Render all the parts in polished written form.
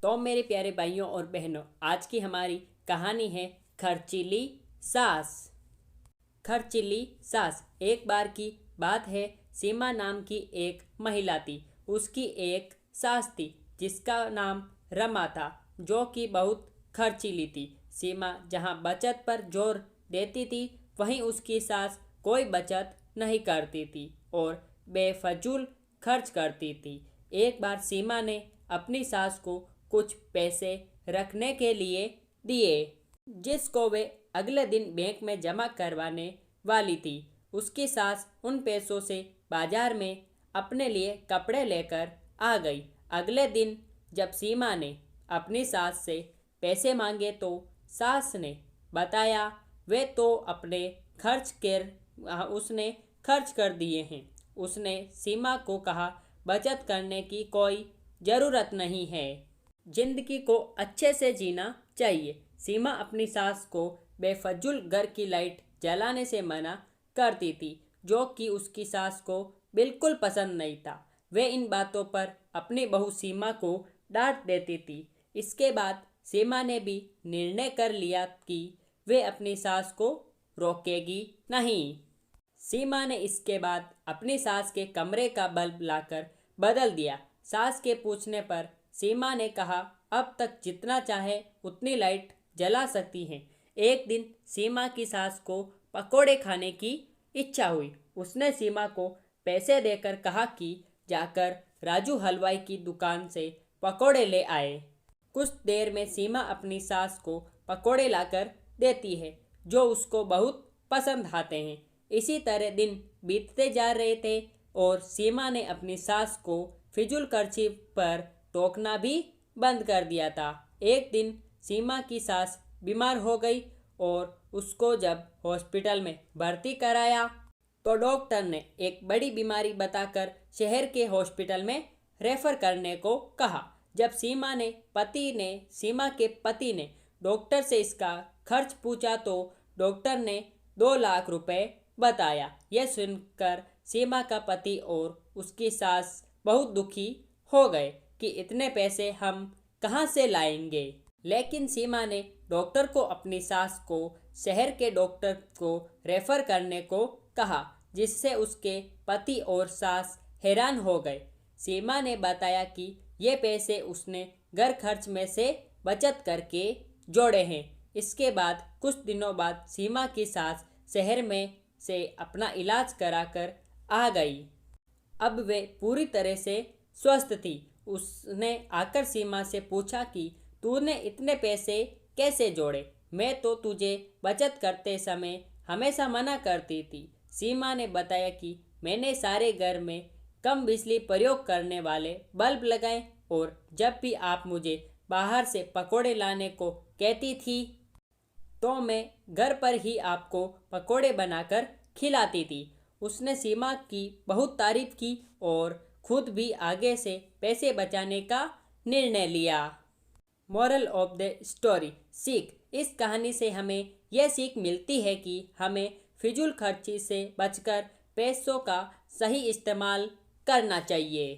तो मेरे प्यारे भाइयों और बहनों, आज की हमारी कहानी है खर्चीली सास। खर्चीली सास। एक बार की बात है, सीमा नाम की एक महिला थी। उसकी एक सास थी जिसका नाम रमा था, जो कि बहुत खर्चीली थी। सीमा जहाँ बचत पर जोर देती थी, वहीं उसकी सास कोई बचत नहीं करती थी और बेफजूल खर्च करती थी। एक बार सीमा ने अपनी सास को कुछ पैसे रखने के लिए दिए, जिसको वे अगले दिन बैंक में जमा करवाने वाली थी। उसकी सास उन पैसों से बाजार में अपने लिए कपड़े लेकर आ गई। अगले दिन जब सीमा ने अपनी सास से पैसे मांगे तो सास ने बताया वे तो अपने खर्च कर उसने खर्च कर दिए हैं। उसने सीमा को कहा, बचत करने की कोई ज़रूरत नहीं है, जिंदगी को अच्छे से जीना चाहिए। सीमा अपनी सास को बेफजूल घर की लाइट जलाने से मना करती थी, जो कि उसकी सास को बिल्कुल पसंद नहीं था। वे इन बातों पर अपनी बहू सीमा को डांट देती थी। इसके बाद सीमा ने भी निर्णय कर लिया कि वे अपनी सास को रोकेगी नहीं। सीमा ने इसके बाद अपनी सास के कमरे का बल्ब लाकर बदल दिया। सास के पूछने पर सीमा ने कहा, अब तक जितना चाहे उतनी लाइट जला सकती हैं। एक दिन सीमा की सास को पकोड़े खाने की इच्छा हुई। उसने सीमा को पैसे देकर कहा कि जाकर राजू हलवाई की दुकान से पकोड़े ले आए। कुछ देर में सीमा अपनी सास को पकोड़े लाकर देती है, जो उसको बहुत पसंद आते हैं। इसी तरह दिन बीतते जा रहे थे और सीमा ने अपनी सास को फिजूल खर्ची पर टोकना भी बंद कर दिया था। एक दिन सीमा की सास बीमार हो गई और उसको जब हॉस्पिटल में भर्ती कराया तो डॉक्टर ने एक बड़ी बीमारी बताकर शहर के हॉस्पिटल में रेफर करने को कहा। जब सीमा के पति ने डॉक्टर से इसका खर्च पूछा तो डॉक्टर ने 2 लाख रुपए बताया। यह सुनकर सीमा का पति और उसकी सास बहुत दुखी हो गए कि इतने पैसे हम कहाँ से लाएंगे। लेकिन सीमा ने डॉक्टर को अपनी सास को शहर के डॉक्टर को रेफर करने को कहा, जिससे उसके पति और सास हैरान हो गए। सीमा ने बताया कि ये पैसे उसने घर खर्च में से बचत करके जोड़े हैं। इसके बाद कुछ दिनों बाद सीमा की सास शहर में से अपना इलाज कराकर आ गई। अब वे पूरी तरह से स्वस्थ थी। उसने आकर सीमा से पूछा कि तूने इतने पैसे कैसे जोड़े? मैं तो तुझे बचत करते समय हमेशा मना करती थी। सीमा ने बताया कि मैंने सारे घर में कम बिजली प्रयोग करने वाले बल्ब लगाए और जब भी आप मुझे बाहर से पकोड़े लाने को कहती थी तो मैं घर पर ही आपको पकोड़े बनाकर खिलाती थी। उसने सीमा की बहुत तारीफ की और खुद भी आगे से पैसे बचाने का निर्णय लिया। Moral of the story. सीख। इस कहानी से हमें यह सीख मिलती है कि हमें फिजूल खर्ची से बचकर पैसों का सही इस्तेमाल करना चाहिए।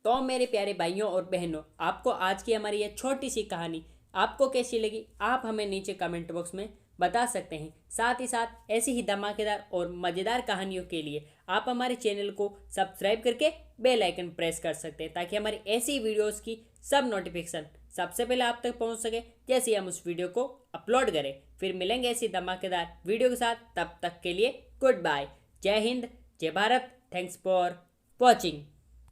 तो मेरे प्यारे भाइयों और बहनों, आपको आज की हमारी यह छोटी सी कहानी आपको कैसी लगी, आप हमें नीचे कमेंट बॉक्स में बता सकते हैं। साथ ही साथ ऐसी ही धमाकेदार और मज़ेदार कहानियों के लिए आप हमारे चैनल को सब्सक्राइब करके बेल आइकन प्रेस कर सकते हैं, ताकि हमारी ऐसी वीडियोस की सब नोटिफिकेशन सबसे पहले आप तक पहुंच सके जैसे हम उस वीडियो को अपलोड करें। फिर मिलेंगे ऐसी धमाकेदार वीडियो के साथ। तब तक के लिए गुड बाय। जय हिंद, जय भारत। Thanks for watching.